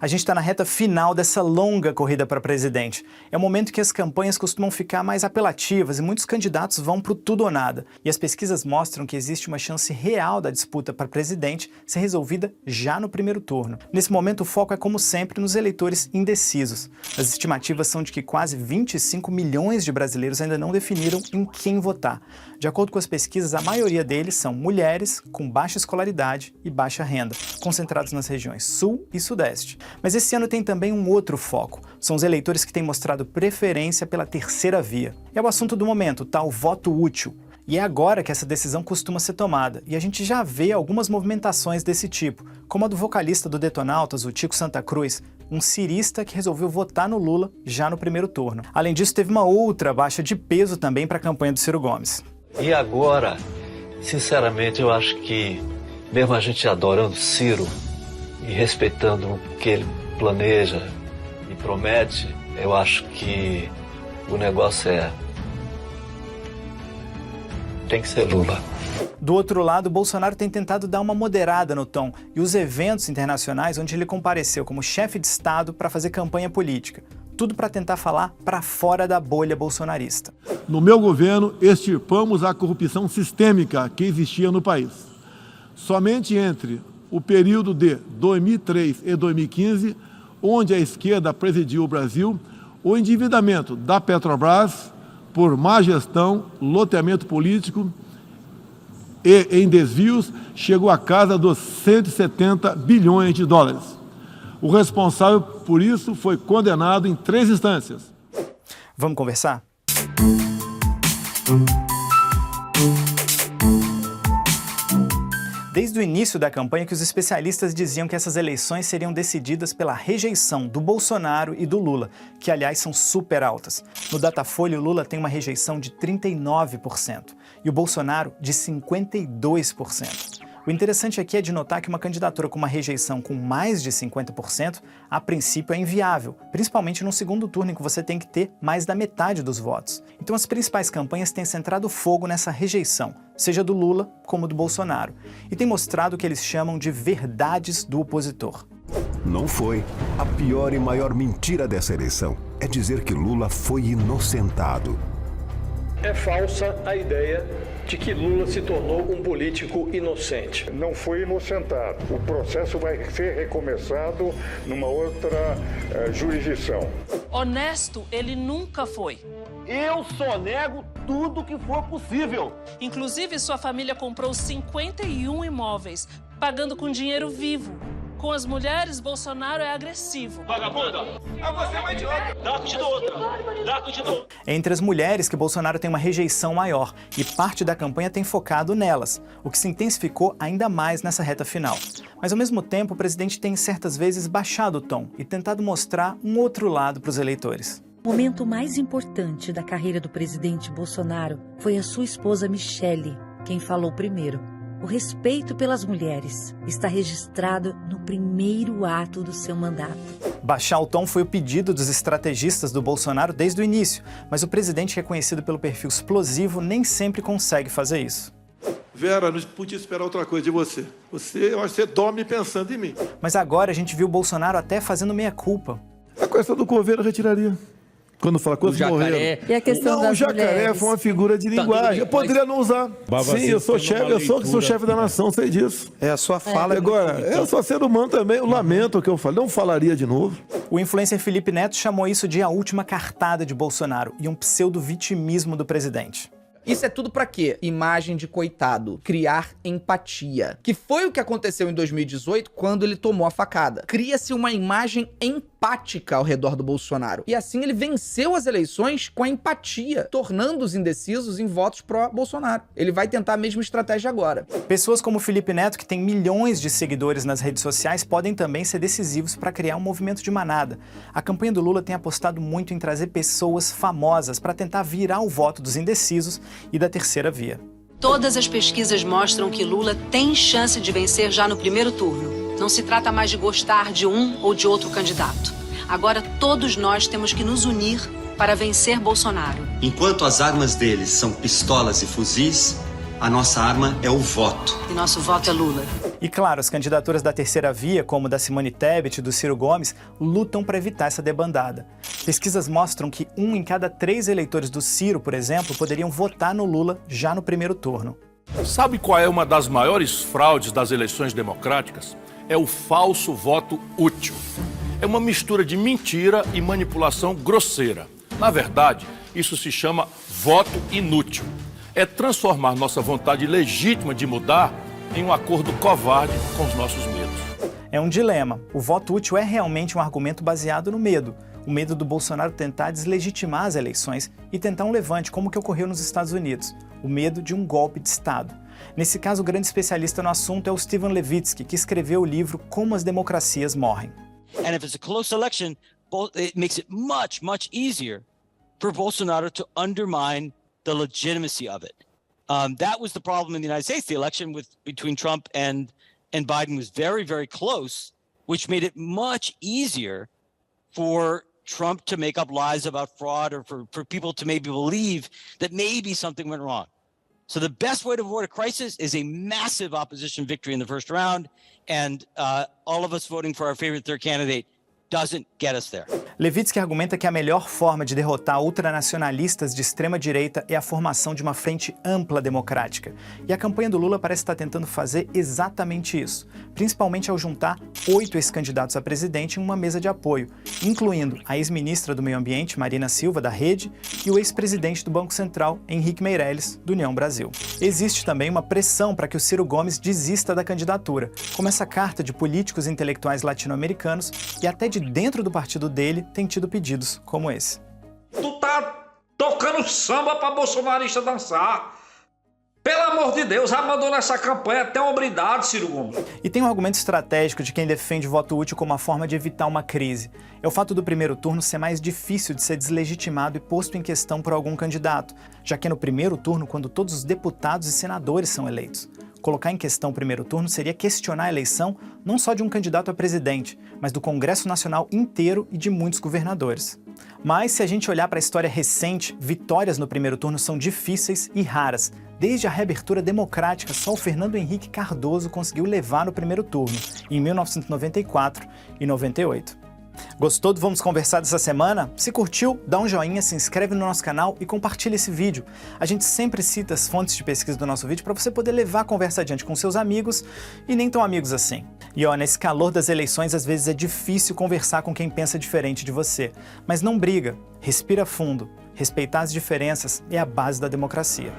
A gente está na reta final dessa longa corrida para presidente. É o momento que as campanhas costumam ficar mais apelativas e muitos candidatos vão para o tudo ou nada. E as pesquisas mostram que existe uma chance real da disputa para presidente ser resolvida já no primeiro turno. Nesse momento, o foco é, como sempre, nos eleitores indecisos. As estimativas são de que quase 25 milhões de brasileiros ainda não definiram em quem votar. De acordo com as pesquisas, a maioria deles são mulheres com baixa escolaridade e baixa renda, concentrados nas regiões Sul e Sudeste. Mas esse ano tem também um outro foco. São os eleitores que têm mostrado preferência pela terceira via. É o assunto do momento, o tal voto útil. E é agora que essa decisão costuma ser tomada, e a gente já vê algumas movimentações desse tipo, como a do vocalista do Detonautas, o Tico Santa Cruz, um cirista que resolveu votar no Lula já no primeiro turno. Além disso, teve uma outra baixa de peso também para a campanha do Ciro Gomes. E agora, sinceramente, eu acho que, mesmo a gente adorando Ciro e respeitando o que ele planeja e promete, eu acho que o negócio tem que ser Lula. Do outro lado, Bolsonaro tem tentado dar uma moderada no tom e os eventos internacionais onde ele compareceu como chefe de Estado para fazer campanha política. Tudo para tentar falar para fora da bolha bolsonarista. No meu governo, extirpamos a corrupção sistêmica que existia no país. Somente entre o período de 2003 e 2015, onde a esquerda presidiu o Brasil, o endividamento da Petrobras por má gestão, loteamento político e em desvios chegou à casa dos 170 bilhões de dólares. O responsável por isso foi condenado em 3 instâncias. Vamos conversar? Desde o início da campanha que os especialistas diziam que essas eleições seriam decididas pela rejeição do Bolsonaro e do Lula, que aliás são super altas. No Datafolha, o Lula tem uma rejeição de 39% e o Bolsonaro de 52%. O interessante aqui é de notar que uma candidatura com uma rejeição com mais de 50%, a princípio é inviável, principalmente no segundo turno em que você tem que ter mais da metade dos votos. Então as principais campanhas têm centrado fogo nessa rejeição, seja do Lula como do Bolsonaro, e têm mostrado o que eles chamam de verdades do opositor. Não foi. A pior e maior mentira dessa eleição é dizer que Lula foi inocentado. É falsa a ideia de que Lula se tornou um político inocente. Não foi inocentado. O processo vai ser recomeçado numa outra jurisdição. Honesto, ele nunca foi. Eu só nego tudo que for possível. Inclusive, sua família comprou 51 imóveis, pagando com dinheiro vivo. Com as mulheres, Bolsonaro é agressivo. Vagabunda! Você é uma idiota! Daco de outra! Daco de outra! Entre as mulheres que Bolsonaro tem uma rejeição maior e parte da campanha tem focado nelas, o que se intensificou ainda mais nessa reta final. Mas ao mesmo tempo, o presidente tem certas vezes baixado o tom e tentado mostrar um outro lado para os eleitores. O momento mais importante da carreira do presidente Bolsonaro foi a sua esposa Michele, quem falou primeiro. O respeito pelas mulheres está registrado no primeiro ato do seu mandato. Baixar o tom foi o pedido dos estrategistas do Bolsonaro desde o início, mas o presidente, reconhecido pelo perfil explosivo, nem sempre consegue fazer isso. Vera, não podia esperar outra coisa de você. Eu acho que você dorme pensando em mim. Mas agora a gente viu o Bolsonaro até fazendo meia-culpa. A questão do governo eu retiraria. Quando fala quantos morreram. E a questão das o jacaré mulheres? foi uma figura de linguagem. Eu poderia não usar. Sim, eu sou chefe, eu sou chefe da nação, sei disso. É a sua fala. Agora, eu sou ser humano também, eu lamento o que eu falei, não falaria de novo. O influencer Felipe Neto chamou isso de a última cartada de Bolsonaro e um pseudo-vitimismo do presidente. Isso é tudo pra quê? Imagem de coitado. Criar empatia. Que foi o que aconteceu em 2018 quando ele tomou a facada. Cria-se uma imagem empática ao redor do Bolsonaro. E assim ele venceu as eleições com a empatia, tornando os indecisos em votos pró-Bolsonaro. Ele vai tentar a mesma estratégia agora. Pessoas como Felipe Neto, que tem milhões de seguidores nas redes sociais, podem também ser decisivos para criar um movimento de manada. A campanha do Lula tem apostado muito em trazer pessoas famosas para tentar virar o voto dos indecisos e da terceira via. Todas as pesquisas mostram que Lula tem chance de vencer já no primeiro turno. Não se trata mais de gostar de um ou de outro candidato. Agora todos nós temos que nos unir para vencer Bolsonaro. Enquanto as armas deles são pistolas e fuzis, A nossa arma é o voto. E nosso voto é Lula. E claro, as candidaturas da terceira via, como da Simone Tebet e do Ciro Gomes, lutam para evitar essa debandada. Pesquisas mostram que 1 em cada 3 eleitores do Ciro, por exemplo, poderiam votar no Lula já no primeiro turno. Sabe qual é uma das maiores fraudes das eleições democráticas? É o falso voto útil. É uma mistura de mentira e manipulação grosseira. Na verdade, isso se chama voto inútil. É transformar nossa vontade legítima de mudar em um acordo covarde com os nossos medos. É um dilema. O voto útil é realmente um argumento baseado no medo. O medo do Bolsonaro tentar deslegitimar as eleições e tentar um levante, como o que ocorreu nos Estados Unidos. O medo de um golpe de Estado. Nesse caso, o grande especialista no assunto é o Steven Levitsky, que escreveu o livro Como as Democracias Morrem. And if it's a close election, it makes it much, much easier for Bolsonaro to undermine the legitimacy of it. That was the problem in the United States. The election between Trump and Biden was very, very close, which made it much easier for Trump to make up lies about fraud or for people to maybe believe that maybe something went wrong. So the best way to avoid a crisis is a massive opposition victory in the first round, and all of us voting for our favorite third candidate doesn't get us there. Levitsky argumenta que a melhor forma de derrotar ultranacionalistas de extrema-direita é a formação de uma frente ampla democrática. E a campanha do Lula parece estar tentando fazer exatamente isso, principalmente ao juntar 8 ex-candidatos a presidente em uma mesa de apoio, incluindo a ex-ministra do Meio Ambiente, Marina Silva, da Rede, e o ex-presidente do Banco Central, Henrique Meirelles, do União Brasil. Existe também uma pressão para que o Ciro Gomes desista da candidatura, como essa carta de políticos intelectuais latino-americanos e até de dentro do partido dele tem tido pedidos como esse. Tu tá tocando samba pra bolsonarista dançar. Pelo amor de Deus, abandona essa campanha até hombridade, Ciro Gomes. E tem um argumento estratégico de quem defende o voto útil como uma forma de evitar uma crise. É o fato do primeiro turno ser mais difícil de ser deslegitimado e posto em questão por algum candidato, já que é no primeiro turno quando todos os deputados e senadores são eleitos. Colocar em questão o primeiro turno seria questionar a eleição não só de um candidato a presidente, mas do Congresso Nacional inteiro e de muitos governadores. Mas se a gente olhar para a história recente, vitórias no primeiro turno são difíceis e raras. Desde a reabertura democrática, só o Fernando Henrique Cardoso conseguiu levar no primeiro turno, em 1994 e 98. Gostou do Vamos Conversar dessa semana? Se curtiu, dá um joinha, se inscreve no nosso canal e compartilha esse vídeo. A gente sempre cita as fontes de pesquisa do nosso vídeo para você poder levar a conversa adiante com seus amigos e nem tão amigos assim. E nesse calor das eleições, às vezes é difícil conversar com quem pensa diferente de você. Mas não briga, respira fundo. Respeitar as diferenças é a base da democracia.